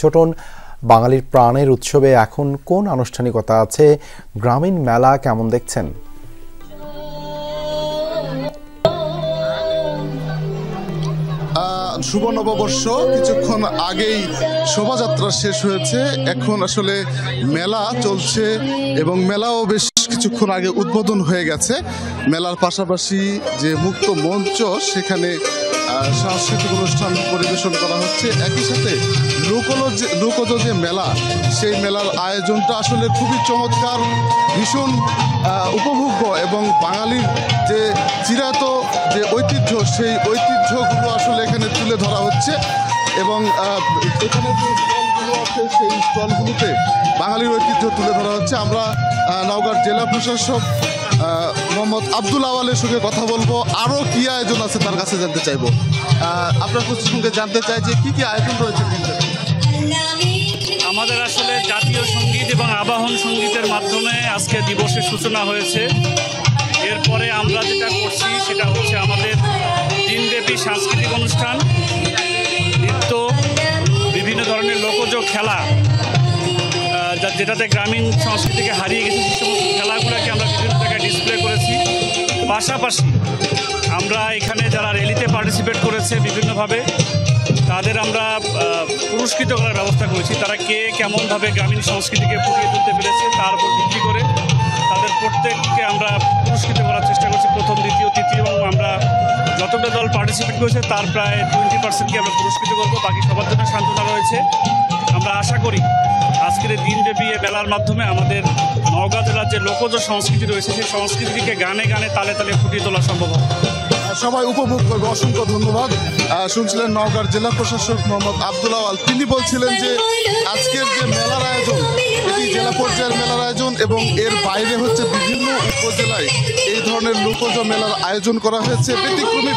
পর্যটন বাঙালির প্রাণের উৎসবে এখন কোন আনুষ্ঠানিকতা আছে, গ্রামীণ মেলা কেমন দেখছেন? শুভ নববর্ষ কিছুক্ষণ আগেই শোভাযাত্রা শেষ হয়েছে। এখন আসলে মেলা চলছে এবং মেলাও বেশ কিছুক্ষণ আগে উদ্বোধন হয়ে গেছে। মেলার পাশাপাশি যে মুক্ত মঞ্চ, সেখানে সাংস্কৃতিক অনুষ্ঠান পরিবেশন করা হচ্ছে। একই সাথে লোকজ যে মেলা, সেই মেলার আয়োজনটা আসলে খুবই চমৎকার, ভীষণ উপভোগ্য এবং বাঙালির যে চিরায়ত যে ঐতিহ্য, সেই ঐতিহ্যগুলো আসলে এখানে তুলে ধরা হচ্ছে এবং এখানে যে স্টলগুলো আছে সেই স্টলগুলোতে বাঙালির ঐতিহ্য তুলে ধরা হচ্ছে। আমরা নওগাঁর জেলা প্রশাসক মোহাম্মদ আব্দুল আওয়ালের সঙ্গে কথা বলবো, আরও কী আয়োজন আছে তার কাছে জানতে চাইবো। আপনার সঙ্গে জানতে চাই যে কী কী আয়োজন রয়েছে। আমাদের আসলে জাতীয় সঙ্গীত এবং আবাহন সঙ্গীতের মাধ্যমে আজকে দিবসের সূচনা হয়েছে। এরপরে আমরা যেটা করছি সেটা হচ্ছে আমাদের দিনব্যাপী সাংস্কৃতিক অনুষ্ঠান, নৃত্য, বিভিন্ন ধরনের লোকজ খেলা, যেটাতে গ্রামীণ সংস্কৃতিকে হারিয়ে গেছে, সেই সমস্ত খেলাগুলোকে আমরা বিভিন্ন জায়গায় ডিসপ্লে করেছি। পাশাপাশি আমরা এখানে যারা র্যালিতে পার্টিসিপেট করেছে বিভিন্নভাবে, তাদের আমরা পুরস্কৃত করার ব্যবস্থা করেছি। তারা কে কেমনভাবে গ্রামীণ সংস্কৃতিকে ফুটিয়ে তুলতে পেরেছে তার উপর ভিত্তি করে তাদের প্রত্যেককে আমরা পুরস্কৃত করার চেষ্টা করছি। প্রথম, দ্বিতীয়, তৃতীয়, এবং আমরা যতটা দল পার্টিসিপেট করেছে তার প্রায় 20%কে আমরা পুরস্কৃত করবো। বাকি সবার জন্য সান্ত্বনা রয়েছে। আমরা আশা করি আজকের এই দিনব্যাপী মেলার মাধ্যমে আমাদের নওগাঁ জেলার যে লোকজ সংস্কৃতি রয়েছে, সেই সংস্কৃতিকে গানে গানে তালে তালে ফুটিয়ে তোলা সম্ভব হবে। সবাই উপভোগ করবে। অসংখ্য ধন্যবাদ। শুনছিলেন নওগাঁর জেলা প্রশাসক মোহাম্মদ আব্দুল আওয়াল। তিনি বলছিলেন যে আজকের যে মেলার আয়োজন, এটি জেলা পর্যায়ের মেলার আয়োজন এবং এর বাইরে হচ্ছে বিভিন্ন উপজেলায় এই ধরনের লোকজ মেলার আয়োজন করা হয়েছে। ব্যতিক্রমী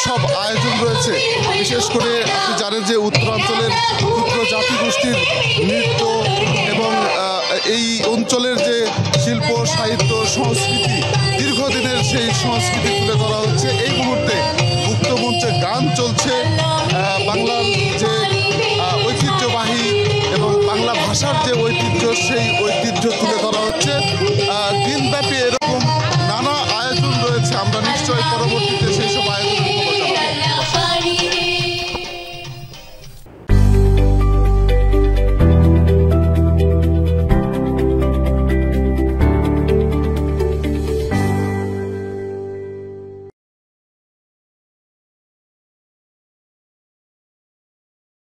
সব আয়োজন রয়েছে। বিশেষ করে আপনি জানেন যে উত্তরাঞ্চলের ক্ষুদ্র জাতিগোষ্ঠীর নৃত্য এবং এই অঞ্চলের যে শিল্প, সাহিত্য, সংস্কৃতি, দীর্ঘদিনের সেই সংস্কৃতি তুলে ধরা হচ্ছে। এই মুহূর্তে মুক্ত মঞ্চে গান চলছে। বাংলার যে ঐতিহ্যবাহী এবং বাংলা ভাষার যে ঐতিহ্য, সেই ঐতিহ্য তুলে ধরা হচ্ছে।